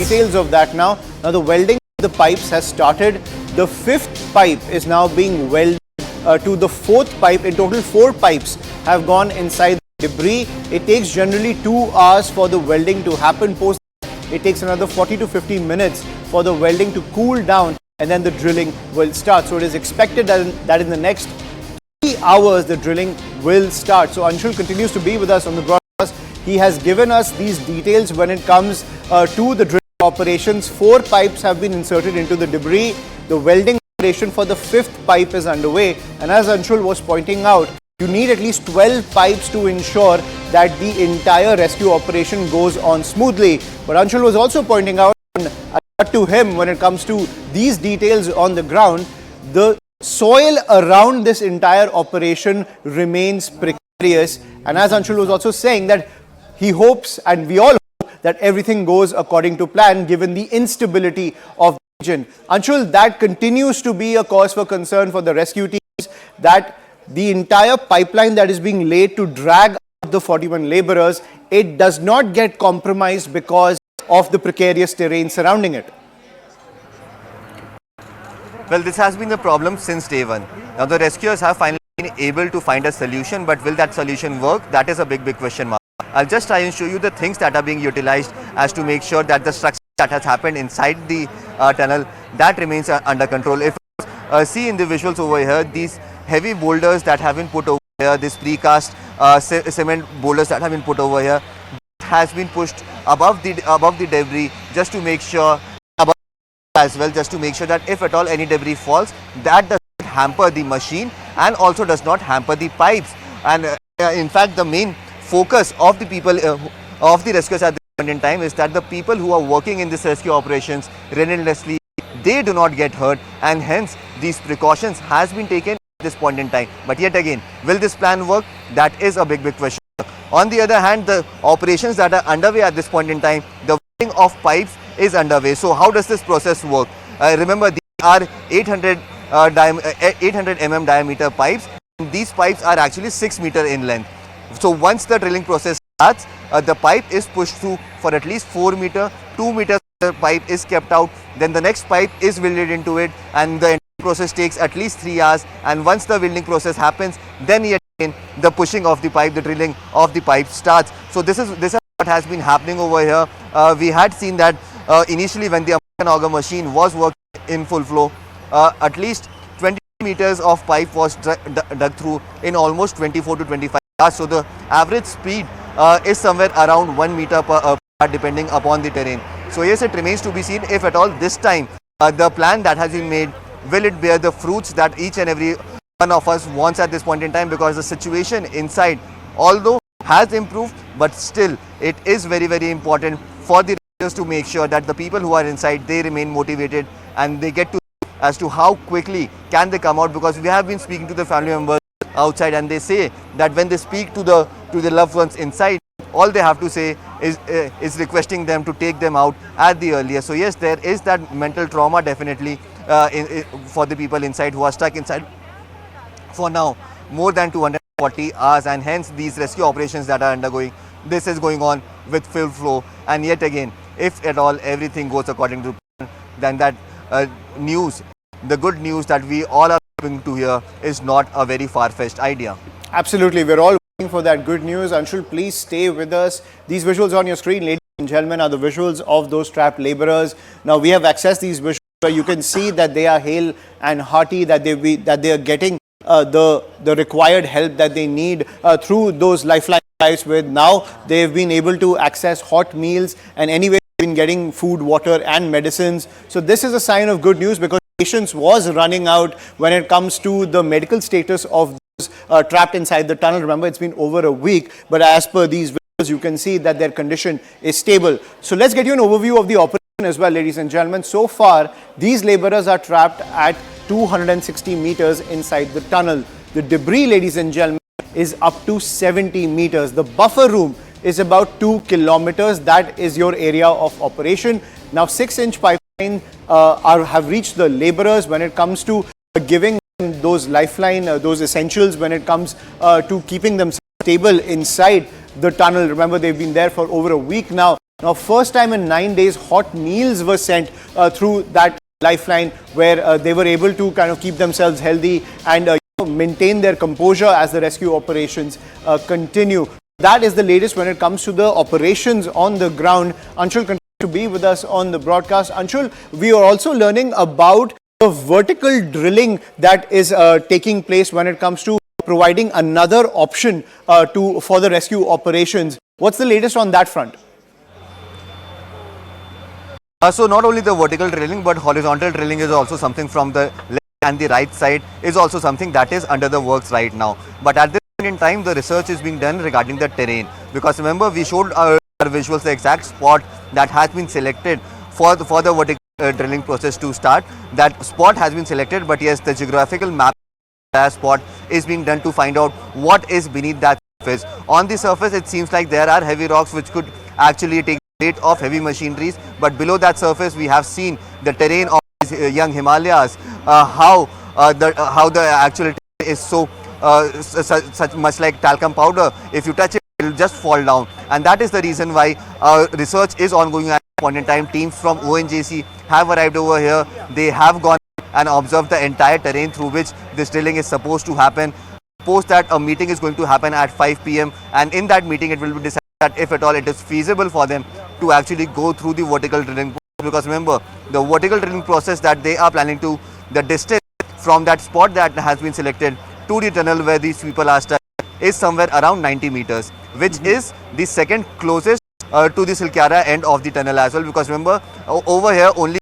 details of that now. Now the welding of the pipes has started. The fifth pipe is now being welded to the fourth pipe. In total, 4 pipes have gone inside the debris. It takes generally 2 hours for the welding to happen. Post it takes another 40 to 50 minutes for the welding to cool down, and then the drilling will start. So it is expected that in the next 3 hours the drilling will start. So Anshul continues to be with us on the broadcast. He has given us these details when it comes to the drilling operations. 4 pipes have been inserted into the debris. The welding operation for the 5th pipe is underway, and as Anshul was pointing out, you need at least 12 pipes to ensure that the entire rescue operation goes on smoothly. But Anshul was also pointing out, and to him, when it comes to these details on the ground, the soil around this entire operation remains precarious. And as Anshul was also saying, that he hopes, and we all hope, that everything goes according to plan given the instability of the region. Anshul, that continues to be a cause for concern for the rescue teams, that the entire pipeline that is being laid to drag out the 41 laborers, it does not get compromised because of the precarious terrain surrounding it. Well, this has been the problem since day one. Now the rescuers have finally been able to find a solution, but will that solution work? That is a big question mark. I'll just try and show you the things that are being utilized as to make sure that the structure that has happened inside the tunnel, that remains under control. If see in the visuals over here, these heavy boulders that have been put over here, this precast cement boulders that have been put over here, has been pushed above the debris just to make sure, above as well, just to make sure that if at all any debris falls, that does not hamper the machine and also does not hamper the pipes. And in fact, the main focus of the people of the rescuers at this point in time is that the people who are working in this rescue operations relentlessly, they do not get hurt, and hence these precautions has been taken at this point in time. But yet again, will this plan work? That is a big question. On the other hand, the operations that are underway at this point in time, the welding of pipes is underway. So how does this process work? Remember, these are 800 mm diameter pipes. These pipes are actually 6 meter in length. So once the drilling process starts, the pipe is pushed through for at least 4 meter, 2 meters pipe is kept out, then the next pipe is welded into it, and the entire process takes at least 3 hours. And once the welding process happens, then yet again the pushing of the pipe, the drilling of the pipe starts. So this is what has been happening over here. We had seen that initially when the American auger machine was working in full flow, at least 20 meters of pipe was dug through in almost 24 to 25 hours. So the average speed is somewhere around 1 meter per hour, depending upon the terrain. So yes, it remains to be seen if at all this time the plan that has been made, will it bear the fruits that each and every one of us wants at this point in time, because the situation inside, although has improved, but still it is very important for the rescuers to make sure that the people who are inside, they remain motivated and they get to as to how quickly can they come out, because we have been speaking to the family members outside, and they say that when they speak to the loved ones inside, all they have to say is requesting them to take them out at the earliest. So yes, there is that mental trauma definitely for the people inside who are stuck inside for now more than 240 hours, and hence these rescue operations that are undergoing, this is going on with full flow. And yet again, if at all everything goes according to plan, then that news, the good news that we all are hoping to hear, is not a very far-fetched idea. Absolutely, we're all waiting for that good news. Anshul, please stay with us. These visuals on your screen, ladies and gentlemen, are the visuals of those trapped laborers. Now we have accessed these visuals where you can see that they are hale and hearty, that they are getting the required help that they need through those lifeline pipes. With now they've been able to access hot meals, and anyway been getting food, water and medicines. So this is a sign of good news, because patience was running out when it comes to the medical status of those trapped inside the tunnel. Remember, it's been over a week, but as per these videos, you can see that their condition is stable. So let's get you an overview of the operation as well, ladies and gentlemen. So far, these laborers are trapped at 260 meters inside the tunnel. The debris, ladies and gentlemen, is up to 70 meters. The buffer room is about 2 kilometers. That is your area of operation. Now 6-inch pipeline have reached the laborers when it comes to giving those lifeline, those essentials, when it comes to keeping them stable inside the tunnel. Remember, they've been there for over a week now. Now, first time in 9 days, hot meals were sent through that lifeline, where they were able to kind of keep themselves healthy and maintain their composure as the rescue operations continue. That is the latest when it comes to the operations on the ground. Anshul continues to be with us on the broadcast. Anshul, we are also learning about the vertical drilling that is taking place when it comes to providing another option for the rescue operations. What's the latest on that front? So not only the vertical drilling, but horizontal drilling is also something from the left and the right side is also something that is under the works right now. But at this point in time, the research is being done regarding the terrain. Because remember, we showed our visuals the exact spot that has been selected for the vertical drilling process to start. That spot has been selected, but yes, the geographical map spot is being done to find out what is beneath that surface. On the surface, it seems like there are heavy rocks which could actually take weight of heavy machineries, but below that surface we have seen the terrain of these young Himalayas, how the actual terrain is so such much like talcum powder. If you touch it, it will just fall down, and that is the reason why research is ongoing at this point in time. Teams from ONGC have arrived over here. They have gone and observed the entire terrain through which this drilling is supposed to happen. Post that, a meeting is going to happen at 5 p.m. and in that meeting it will be decided that if at all it is feasible for them to actually go through the vertical drilling process. Because remember, the vertical drilling process that they are planning to, the distance from that spot that has been selected to the tunnel where these people are stuck is somewhere around 90 meters, which is the second closest to the Silkyara end of the tunnel as well. Because remember, over here only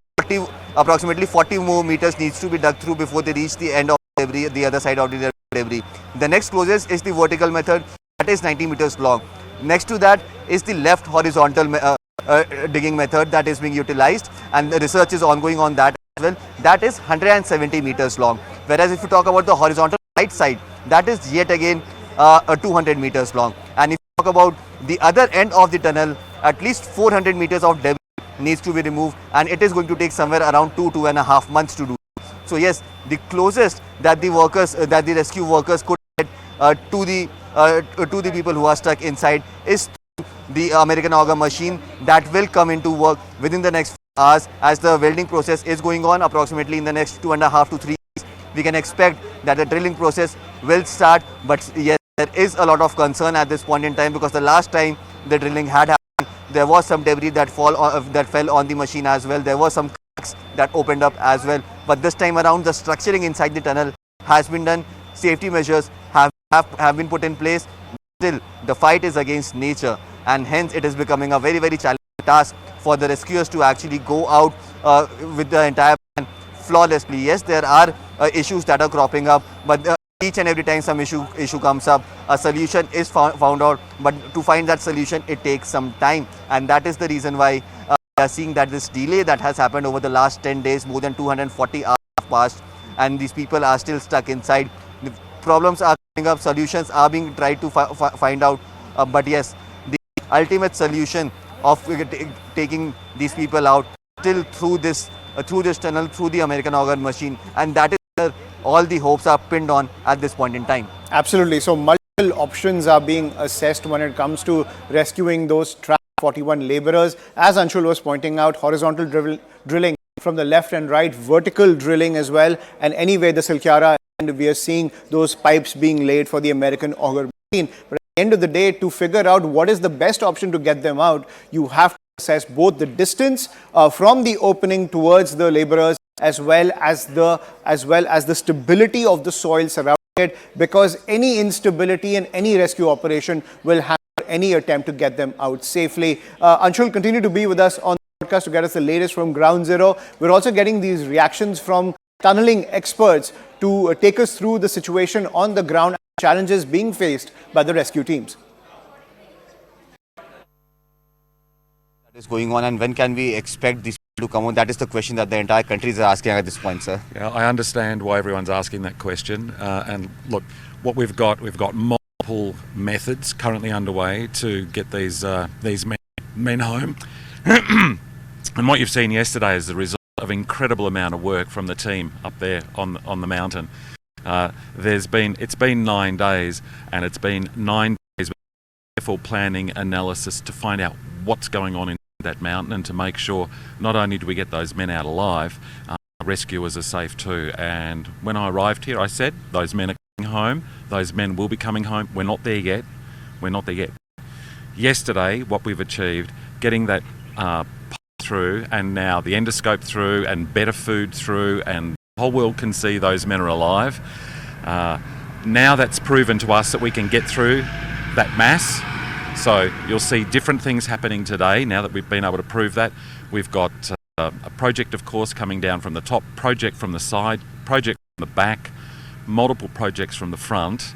approximately 40 more meters needs to be dug through before they reach the end of the other side of the debris. The next closest is the vertical method, that is 90 meters long. Next to that is the left horizontal digging method that is being utilized, and the research is ongoing on that as well. That is 170 meters long. Whereas if you talk about the horizontal right side, that is yet again 200 meters long. And if you talk about the other end of the tunnel, at least 400 meters of debris needs to be removed, and it is going to take somewhere around 2.5 months to do. So yes, the closest that the rescue workers could get to the people who are stuck inside is the American auger machine that will come into work within the next few hours, as the welding process is going on. Approximately in the next 2.5 to 3 weeks, we can expect that the drilling process will start. But yes, there is a lot of concern at this point in time, because the last time the drilling had happened, there was some debris that fell on the machine as well. There were some cracks that opened up as well. But this time around, the structuring inside the tunnel has been done. Safety measures have been put in place. Still, the fight is against nature, and hence it is becoming a very, very challenging task for the rescuers to actually go out with the entire plan flawlessly. Yes, there are issues that are cropping up, but each and every time some issue comes up, a solution is found out. But to find that solution, it takes some time, and that is the reason why we are seeing that this delay that has happened over the last 10 days, more than 240 hours have passed, and these people are still stuck inside. The problems are coming up, solutions are being tried to find out, but yes, the ultimate solution of taking these people out still through this tunnel, through the American auger machine, and that is where all the hopes are pinned on at this point in time. Absolutely. So multiple options are being assessed when it comes to rescuing those trapped 41 laborers. As Anshul was pointing out, horizontal drilling from the left and right, vertical drilling as well, and anyway the Silkyara, and we are seeing those pipes being laid for the American auger machine. But at the end of the day, to figure out what is the best option to get them out, you have to assess both the distance from the opening towards the laborers, as well as the stability of the soil surrounding it, because any instability in any rescue operation will hamper any attempt to get them out safely. Anshul, continue to be with us on the podcast to get us the latest from Ground Zero. We're also getting these reactions from tunneling experts to take us through the situation on the ground and challenges being faced by the rescue teams. That is going on, and when can we expect these people to come on? That is the question that the entire country is asking at this point, sir. Yeah, I understand why everyone's asking that question. And look, what we've got multiple methods currently underway to get these men home. And what you've seen yesterday is the result of incredible amount of work from the team up there on the mountain. It's been 9 days, and it's been 9 days of careful planning analysis to find out what's going on in that mountain and to make sure not only do we get those men out alive, rescuers are safe too. And when I arrived here, I said those men are coming home. Those men will be coming home. We're not there yet. We're not there yet. Yesterday, what we've achieved, getting that through, and now the endoscope through, and better food through, and the whole world can see those men are alive. Now that's proven to us that we can get through that mass. So you'll see different things happening today now that we've been able to prove that. We've got a project, of course, coming down from the top, project from the side, project from the back, multiple projects from the front.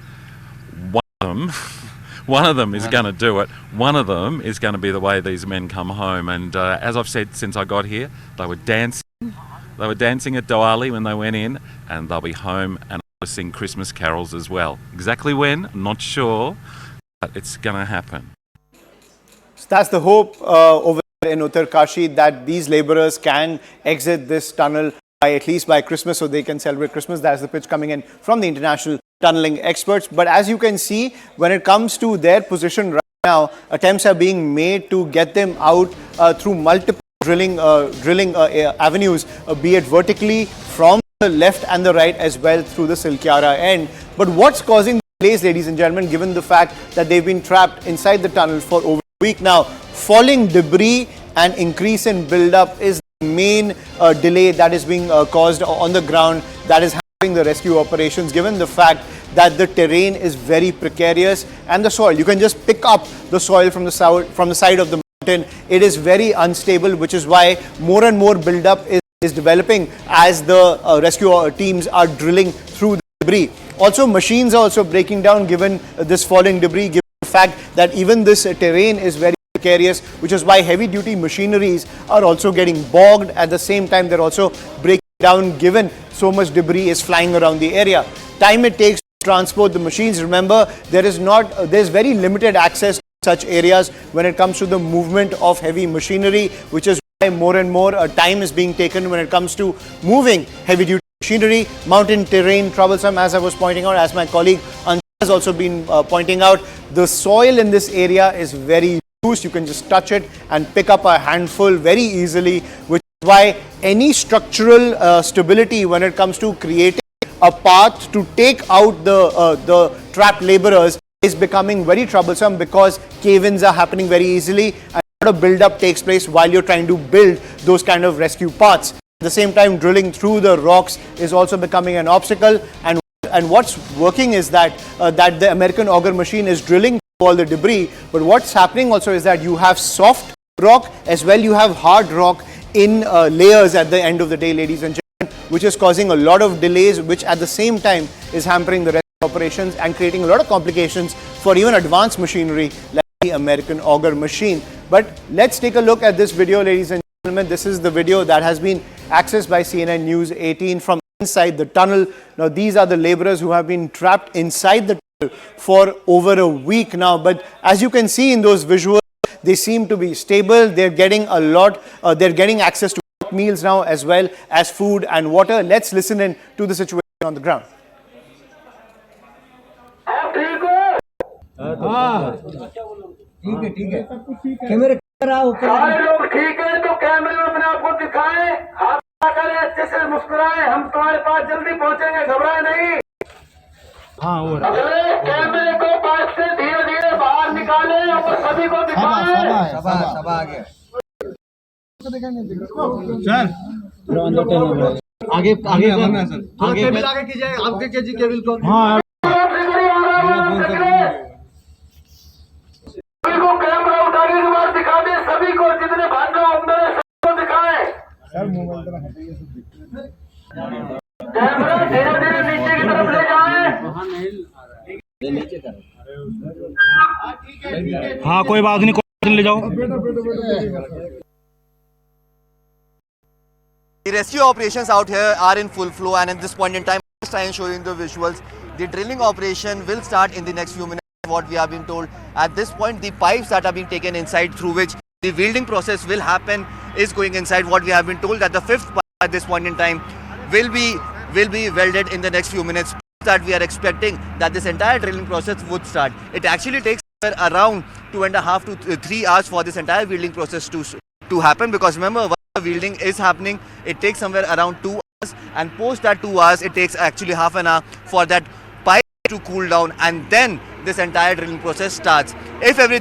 One of them is going to do it. One of them is going to be the way these men come home. And as I've said since I got here, they were dancing. They were dancing at Diwali when they went in, and they'll be home and sing Christmas carols as well. Exactly when, I'm not sure, but it's going to happen. So that's the hope over there in Uttarkashi, that these labourers can exit this tunnel at least by Christmas, so they can celebrate Christmas. That's the pitch coming in from the international tunneling experts. But as you can see, when it comes to their position right now, attempts are being made to get them out through multiple drilling avenues, be it vertically from the left and the right, as well through the Silkyara end. But what's causing delays, ladies and gentlemen, given the fact that they've been trapped inside the tunnel for over a week now? Falling debris and increase in build-up is the main delay that is being caused on the ground, that is happening the rescue operations, given the fact that the terrain is very precarious and the soil, you can just pick up the soil from the side of the mountain. It is very unstable, which is why more and more build-up is developing as the rescue teams are drilling through the debris. Also, machines are also breaking down given this falling debris, given the fact that even this terrain is very precarious, which is why heavy-duty machineries are also getting bogged. At the same time, they're also breaking down given so much debris is flying around the area. Time it takes to transport the machines. Remember, there's very limited access to such areas when it comes to the movement of heavy machinery, which is why more and more time is being taken when it comes to moving heavy-duty machinery. Mountain terrain troublesome, as I was pointing out, as my colleague Anshu has also been pointing out. The soil in this area is very loose. You can just touch it and pick up a handful very easily, which is why any structural stability when it comes to creating a path to take out the trapped laborers is becoming very troublesome, because cave-ins are happening very easily and a lot of build-up takes place while you're trying to build those kind of rescue paths. At the same time, drilling through the rocks is also becoming an obstacle, and what's working is that the American auger machine is drilling through all the debris, but what's happening also is that you have soft rock as well, you have hard rock in layers at the end of the day, ladies and gentlemen, which is causing a lot of delays, which at the same time is hampering the rescue operations and creating a lot of complications for even advanced machinery like the American auger machine. But let's take a look at this video, ladies and gentlemen. This is the video that has been accessed by CNN News 18 from inside the tunnel. Now, these are the laborers who have been trapped inside the tunnel for over a week now. But as you can see in those visuals, they seem to be stable. They're getting they're getting access to meals now, as well as food and water. Let's listen in to the situation on the ground. ठीक है camera ऊपर सारे लोग ठीक है तो कैमरे में अपने आप को दिखाएं, हाथ करें, अच्छे से मुस्कुराएं, हम तुम्हारे पास जल्दी पहुंचेंगे, घबराएं नहीं। हाँ हो रहा है। कैमरे को पास से धीरे धीरे बाहर निकालें और सभी को दिखाएं। सब आगे सर आगे केबल आगे कीजिए, आपके केजी केबल को। हाँ सभी को कैमरा उठाने के बाद दिखा दे, सभी को जितने भाग अंदर है सबको दिखाएं। सर मोबाइल तरह हटाइए, सब कैमरा धीरे धीरे नीचे की तरफ ले जाएं। नीचे कर। हाँ कोई बात नहीं, कोई ले जाओ। The rescue operations out here are in full flow, and at this point in time, just I am showing the visuals. The drilling operation will start in the next few minutes. What we have been told at this point, the pipes that are being taken inside through which the wielding process will happen is going inside. What we have been told that the fifth pipe at this point in time will be welded in the next few minutes. That we are expecting that this entire drilling process would start. It actually takes around 2.5 to 3 hours for this entire wielding process to to happen, because remember, once the wielding is happening, it takes somewhere around 2 hours, and post that 2 hours, it takes actually half an hour for that pipe to cool down, and then this entire drilling process starts. If everything